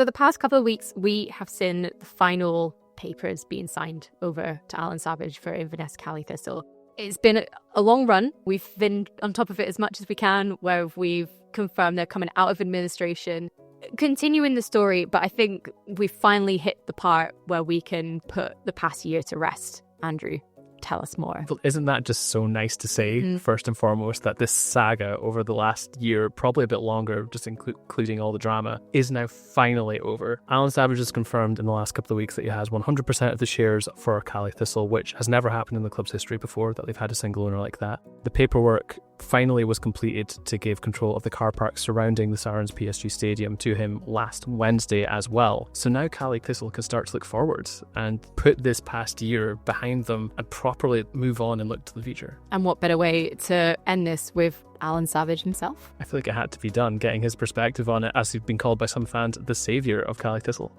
So the past couple of weeks, we have seen the final papers being signed over to Alan Savage for Inverness Cali Thistle. It's been a long run. We've been on top of it as much as we can, where we've confirmed they're coming out of administration, continuing the story, but I think we've finally hit the part where we can put the past year to rest. Andrew, tell us more. Well, isn't that just so nice to say, first and foremost, that this saga over the last year, probably a bit longer, just including all the drama, is now finally over. Alan Savage has confirmed in the last couple of weeks that he has 100% of the shares for Cali Thistle, which has never happened in the club's history before, that they've had a single owner like that. The paperwork finally was completed to give control of the car park surrounding the Sarens PSG Stadium to him last Wednesday as well. So now Cali Thistle can start to look forwards and put this past year behind them and properly move on and look to the future. And what better way to end this with Alan Savage himself? I feel like it had to be done, getting his perspective on it, as he's been called by some fans the saviour of Cali Thistle.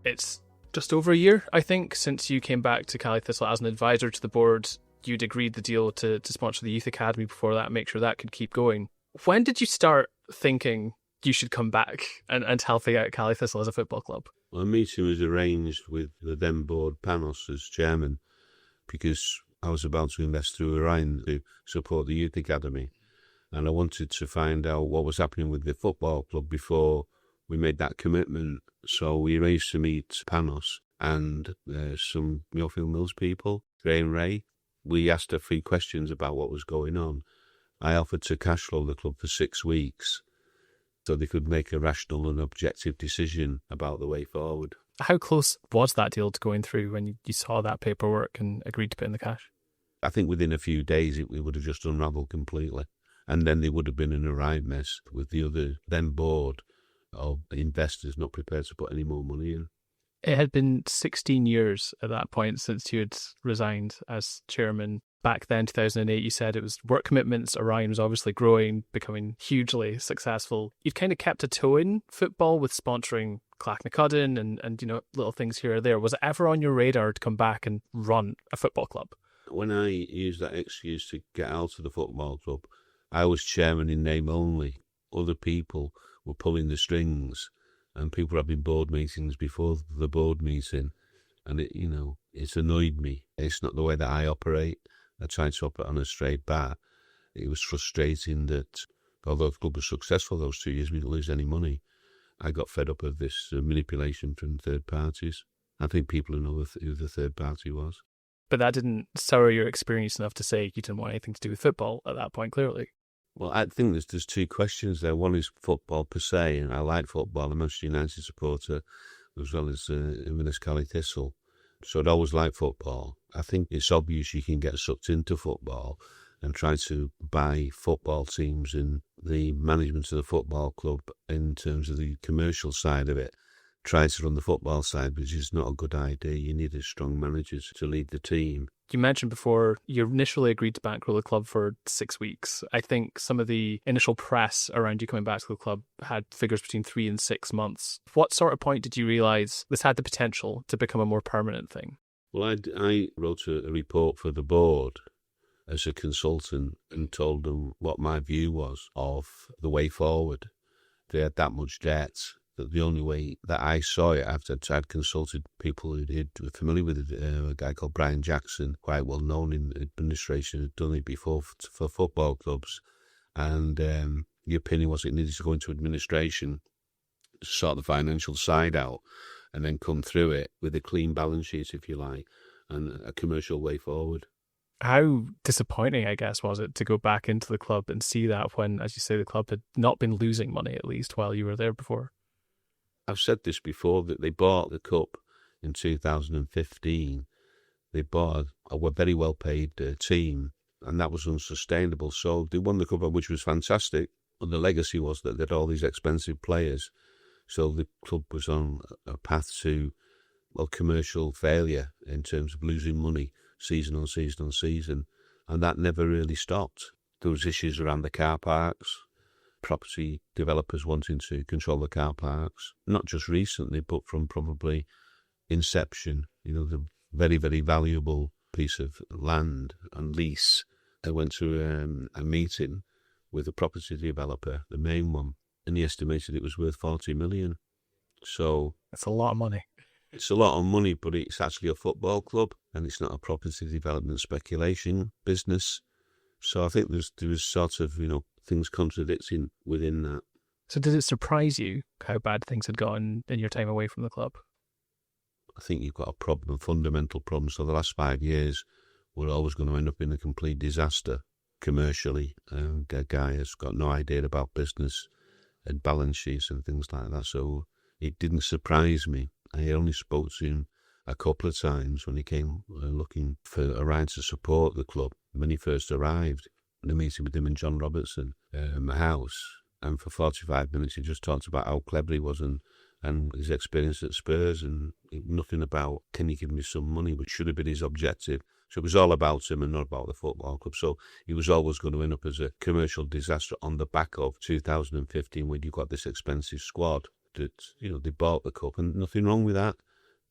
It's just over a year, I think, since you came back to Cali Thistle as an advisor to the board. You'd agreed the deal to sponsor the Youth Academy before that, make sure that could keep going. When did you start thinking you should come back and help out Cali Thistle as a football club? Well, a meeting was arranged with the then board Panos as chairman, because I was about to invest through Orion to support the Youth Academy. And I wanted to find out what was happening with the football club before we made that commitment. So we arranged to meet Panos and some Millfield Mills people, Graham Ray. We asked a few questions about what was going on. I offered to cash flow the club for 6 weeks so they could make a rational and objective decision about the way forward. How close was that deal to going through when you saw that paperwork and agreed to put in the cash? I think within a few days it would have just unravelled completely. And then they would have been in a right mess with the other then board of investors not prepared to put any more money in. It had been 16 years at that point since you had resigned as chairman. Back then, 2008, you said it was work commitments. Orion was obviously growing, becoming hugely successful. You'd kind of kept a toe in football with sponsoring Clacknacuddin and little things here or there. Was it ever on your radar to come back and run a football club? When I used that excuse to get out of the football club, I was chairman in name only. Other people were pulling the strings. And people were having board meetings before the board meeting. And it's annoyed me. It's not the way that I operate. I tried to operate on a straight bat. It was frustrating that, although the club was successful those 2 years, we didn't lose any money. I got fed up of this manipulation from third parties. I think people know who the third party was. But that didn't sour your experience enough to say you didn't want anything to do with football at that point, clearly. Well, I think there's two questions there. One is football per se, and I like football. I'm a Manchester United supporter, as well as Inverness Cali Thistle. So I'd always like football. I think it's obvious you can get sucked into football and try to buy football teams and the management of the football club in terms of the commercial side of it. Try to run the football side, which is not a good idea. You need a strong manager to lead the team. You mentioned before you initially agreed to bankroll the club for 6 weeks. I think some of the initial press around you coming back to the club had figures between 3 and 6 months. What sort of point did you realise this had the potential to become a more permanent thing? Well, I wrote a report for the board as a consultant and told them what my view was of the way forward. They had that much debt that the only way that I saw it, after I'd consulted people who were familiar with it, a guy called Brian Jackson, quite well known in administration, had done it before for football clubs, and the opinion was it needed to go into administration, sort the financial side out, and then come through it with a clean balance sheet, if you like, and a commercial way forward. How disappointing, I guess, was it to go back into the club and see that when, as you say, the club had not been losing money, at least, while you were there before? I've said this before, that they bought the cup in 2015. They bought a very well-paid team, and that was unsustainable. So they won the cup, which was fantastic, and the legacy was that they had all these expensive players. So the club was on a path to, commercial failure in terms of losing money season on season on season, and that never really stopped. There was issues around the car parks, property developers wanting to control the car parks, not just recently, but from probably inception. The very, very valuable piece of land and lease. I went to a meeting with a property developer, the main one, and he estimated it was worth 40 million. So It's a lot of money. it's a lot of money, but it's actually a football club, and it's not a property development speculation business. So I think there was sort of, things contradicting within that. So did it surprise you how bad things had gotten in your time away from the club? I think you've got a problem, fundamental problem. So the last 5 years, we're always going to end up in a complete disaster commercially. The guy has got no idea about business and balance sheets and things like that. So it didn't surprise me. I only spoke to him a couple of times when he came looking for a ride to support the club when he first arrived. The meeting with him and John Robertson in my house. And for 45 minutes, he just talked about how clever he was and his experience at Spurs, and nothing about, can you give me some money, which should have been his objective. So it was all about him and not about the football club. So he was always going to end up as a commercial disaster on the back of 2015 when you got this expensive squad that, they bought the cup, and nothing wrong with that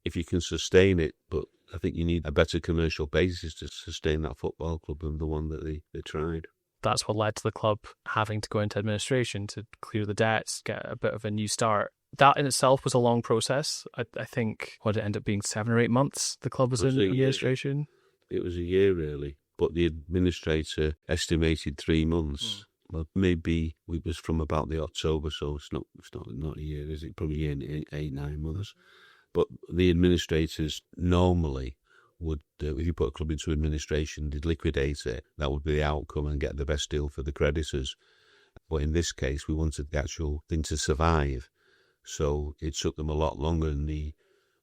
if you can sustain it. But I think you need a better commercial basis to sustain that football club than the one that they tried. That's what led to the club having to go into administration to clear the debts, get a bit of a new start. That in itself was a long process. I think, what did it end up being, 7 or 8 months the club was in administration? It was a year, really. But the administrator estimated 3 months. Well, maybe it was from about the October, so it's not a year, is it? Probably 8-9 months. But the administrators normally would, if you put a club into administration, they'd liquidate it. That would be the outcome and get the best deal for the creditors. But in this case, we wanted the actual thing to survive. So it took them a lot longer, and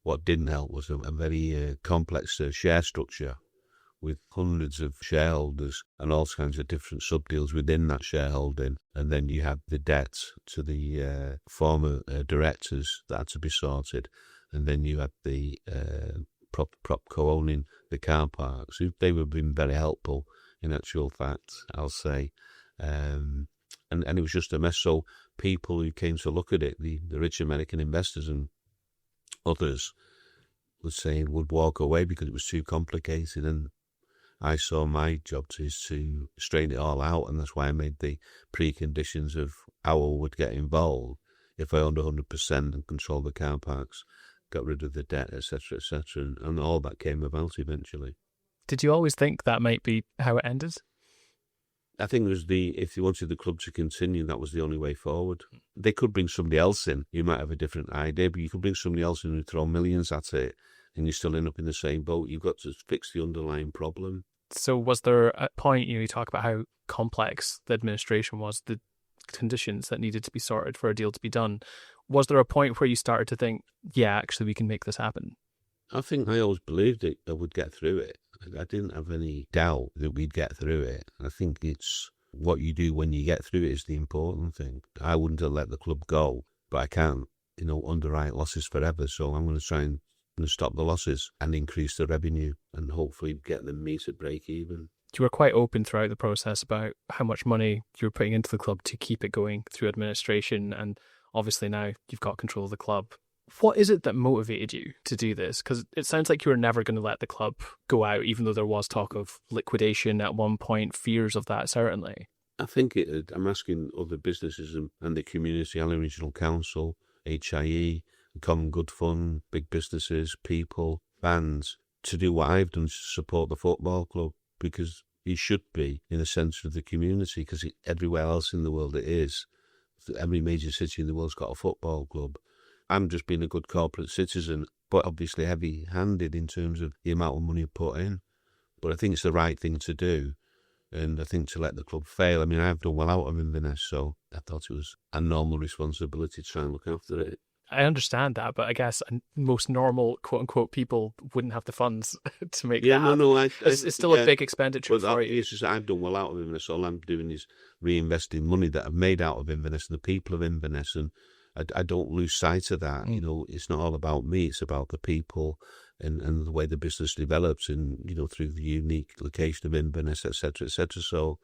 what didn't help was a very complex share structure with hundreds of shareholders and all kinds of different sub-deals within that shareholding. And then you had the debt to the former directors that had to be sorted. And then you had the prop co-owning the car parks. They were being very helpful, in actual fact, I'll say. And it was just a mess. So people who came to look at it, the rich American investors and others, would walk away because it was too complicated. And I saw my job is to straighten it all out, and that's why I made the preconditions of how I would get involved if I owned 100% and controlled the car parks, got rid of the debt, etc., and all that came about eventually. Did you always think that might be how it ended? I think it was if you wanted the club to continue, that was the only way forward. They could bring somebody else in. You might have a different idea, but you could bring somebody else in and throw millions at it, and you still end up in the same boat. You've got to fix the underlying problem. So was there a point, you talk about how complex the administration was, the conditions that needed to be sorted for a deal to be done. Was there a point where you started to think, yeah, actually we can make this happen? I think I always believed it. I would get through it. I didn't have any doubt that we'd get through it. I think it's what you do when you get through it is the important thing. I wouldn't have let the club go, but I can't, underwrite losses forever. So I'm going to try and stop the losses and increase the revenue and hopefully get them meet at break even. You were quite open throughout the process about how much money you were putting into the club to keep it going through administration, and obviously now you've got control of the club. What is it that motivated you to do this? Because it sounds like you were never going to let the club go out, even though there was talk of liquidation at one point, fears of that, certainly. I think I'm asking other businesses and the community, Highland Regional Council, HIE, Common Good Fund, big businesses, people, fans, to do what I've done to support the football club, because it should be in the centre of the community, because everywhere else in the world it is. Every major city in the world's got a football club. I'm just being a good corporate citizen, but obviously heavy-handed in terms of the amount of money put in. But I think it's the right thing to do, and I think to let the club fail. I mean, I've done well out of Inverness, so I thought it was a normal responsibility to try and look after it. I understand that, but I guess most normal, quote-unquote, people wouldn't have the funds to make that happen. No, it's still a big expenditure for you. It's just I've done well out of Inverness. All I'm doing is reinvesting money that I've made out of Inverness and the people of Inverness, and I don't lose sight of that. It's not all about me. It's about the people and the way the business develops, and through the unique location of Inverness, etc., etc. So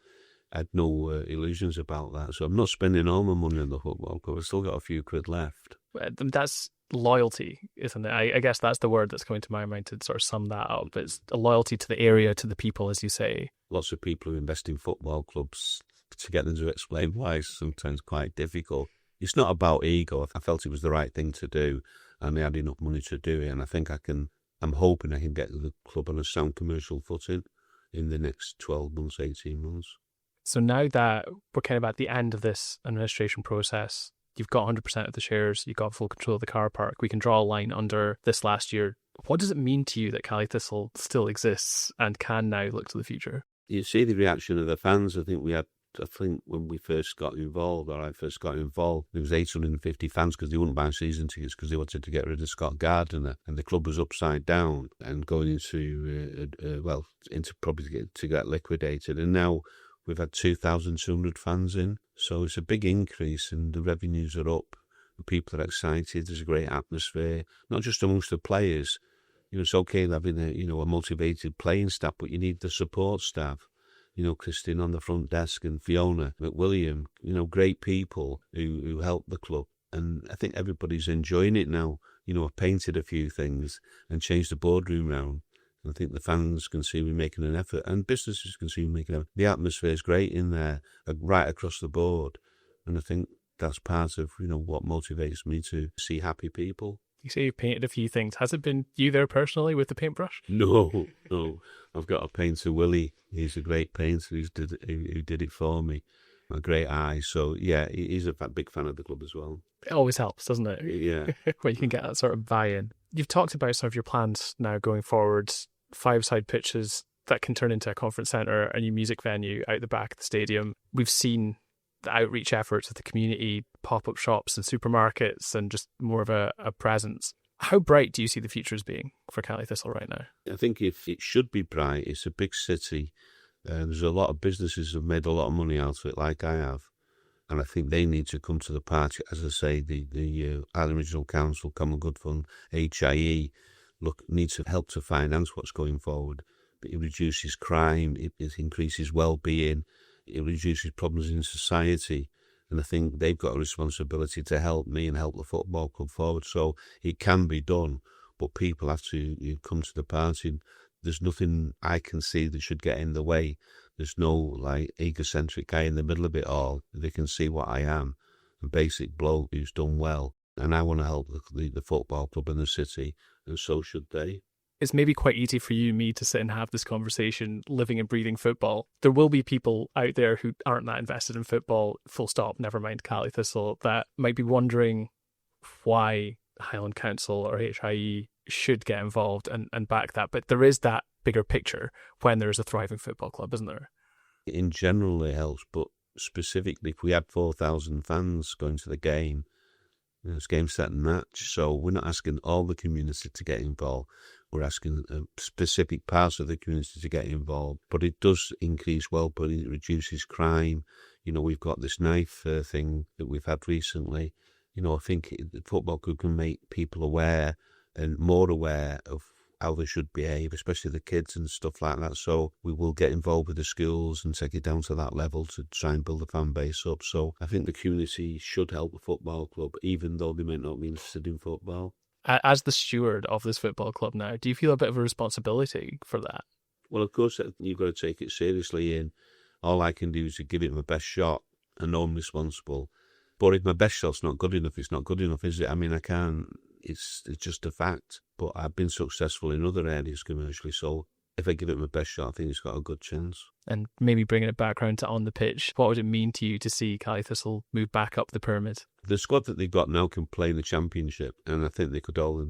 I had no illusions about that. So I'm not spending all my money on the football club. I've still got a few quid left. That's loyalty, isn't it? I guess that's the word that's coming to my mind to sort of sum that up. It's a loyalty to the area, to the people, as you say. Lots of people who invest in football clubs, to get them to explain why is sometimes quite difficult. it's not about ego. I felt it was the right thing to do, and they had enough money to do it. And I think I'm hoping I can get the club on a sound commercial footing in the next 12 months, 18 months. So now that we're kind of at the end of this administration process, you've got 100% of the shares, you've got full control of the car park, we can draw a line under this last year. What does it mean to you that Cali Thistle still exists and can now look to the future? You see the reaction of the fans. I think when we first got involved, or I first got involved, there was 850 fans because they wouldn't buy season tickets because they wanted to get rid of Scott Gardiner, and the club was upside down and going into probably to get liquidated. And now we've had 2,200 fans in, so it's a big increase, and the revenues are up. People are excited. There's a great atmosphere, not just amongst the players. It's okay having a motivated playing staff, but you need the support staff. Christine on the front desk and Fiona McWilliam, great people who help the club. And I think everybody's enjoying it now. I've painted a few things and changed the boardroom round. And I think the fans can see we're making an effort, and businesses can see we're making an effort. The atmosphere is great in there, right across the board. And I think that's part of, what motivates me to see happy people. You say you've painted a few things. Has it been you there personally with the paintbrush? No. I've got a painter, Willie. He's a great painter who did it for me. A great eye. So, yeah, he's a big fan of the club as well. It always helps, doesn't it? Yeah. When you can get that sort of buy-in. You've talked about some of your plans now going forward, 5-side pitches that can turn into a conference centre, a new music venue out the back of the stadium. We've seen the outreach efforts of the community, pop-up shops and supermarkets, and just more of a presence. How bright do you see the future as being for Cali Thistle right now? I think if it should be bright, it's a big city. There's a lot of businesses who have made a lot of money out of it, like I have. And I think they need to come to the party. As I say, the Highland Regional Council, Common Good Fund, HIE, need to help to finance what's going forward. But it reduces crime, it increases well-being, it reduces problems in society. And I think they've got a responsibility to help me and help the football club forward. So it can be done, but people have to come to the party. There's nothing I can see that should get in the way. There's no egocentric guy in the middle of it all. They can see what I am, a basic bloke who's done well. And I want to help the football club in the city, and so should they. It's maybe quite easy for you and me to sit and have this conversation, living and breathing football. There will be people out there who aren't that invested in football, full stop, never mind Cali Thistle, that might be wondering why Highland Council or HIE should get involved and back that. But there is that bigger picture when there's a thriving football club, isn't there? In general, it helps, but specifically, if we had 4,000 fans going to the game, it's game, set and match. So we're not asking all the community to get involved. We're asking specific parts of the community to get involved. But it does increase well-being, it reduces crime. We've got this knife thing that we've had recently. I think the football club can make people aware and more aware of how they should behave, especially the kids and stuff like that. So we will get involved with the schools and take it down to that level to try and build the fan base up. So I think the community should help the football club, even though they might not be interested in football. As the steward of this football club now, do you feel a bit of a responsibility for that? Well, of course, you've got to take it seriously, and all I can do is to give it my best shot and know I'm responsible. But if my best shot's not good enough, it's not good enough, is it? I mean, I can't. It's just a fact. But I've been successful in other areas commercially, so if I give it my best shot, I think it's got a good chance. And maybe bringing it back round to on the pitch, what would it mean to you to see Cali Thistle move back up the pyramid? The squad that they've got now can play in the championship, and I think they could all,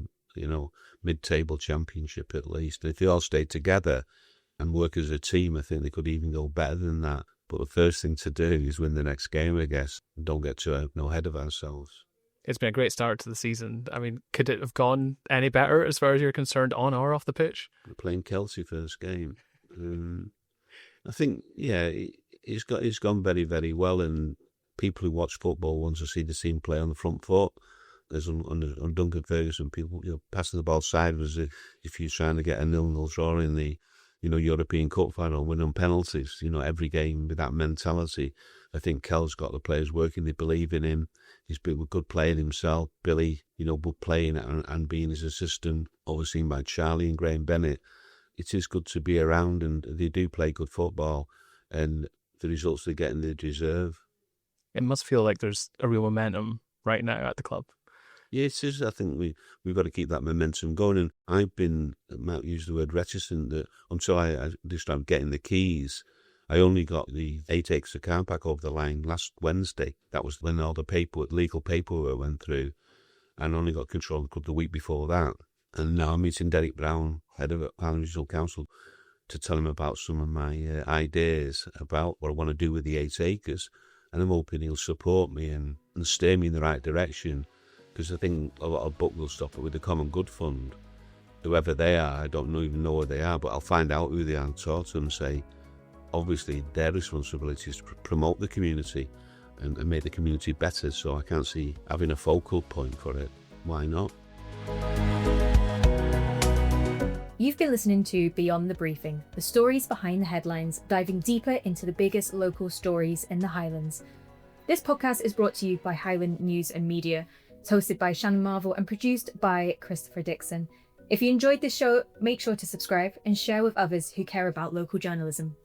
mid-table championship at least. And if they all stay together and work as a team, I think they could even go better than that. But the first thing to do is win the next game, I guess. Don't get too ahead of ourselves. It's been a great start to the season. I mean, could it have gone any better as far as you're concerned, on or off the pitch? We're playing Kelsey first game. I think, it's gone very, very well, and people who watch football want to see the team play on the front foot. There's on Duncan Ferguson, people passing the ball sideways if you're trying to get a 0-0 draw in the European Cup final and win on penalties. Every game with that mentality. I think Kel's got the players working. They believe in him. He's been a good player himself. Billy, good playing and being his assistant, overseen by Charlie and Graham Bennett. It is good to be around, and they do play good football, and the results they're getting they deserve. It must feel like there's a real momentum right now at the club. Yeah, it is. I think we've got to keep that momentum going. And I've been, Matt used the word reticent, that until I started getting the keys, I only got the 8 acres of car park over the line last Wednesday. That was when all the legal paperwork went through, and only got control of the club the week before that. And now I'm meeting Derek Brown, head of Highland Regional Council, to tell him about some of my ideas about what I want to do with the 8 acres. And I'm hoping he'll support me and steer me in the right direction, because I think a lot of book will stop it with the Common Good Fund. Whoever they are, I don't even know where they are, but I'll find out who they are and talk to them and say, obviously their responsibility is to promote the community and make the community better. So I can't see having a focal point for it. Why not? You've been listening to Beyond the Briefing, the stories behind the headlines, diving deeper into the biggest local stories in the Highlands. This podcast is brought to you by Highland News and Media. It's hosted by Shannon Marvell and produced by Christopher Dixon. If you enjoyed this show, make sure to subscribe and share with others who care about local journalism.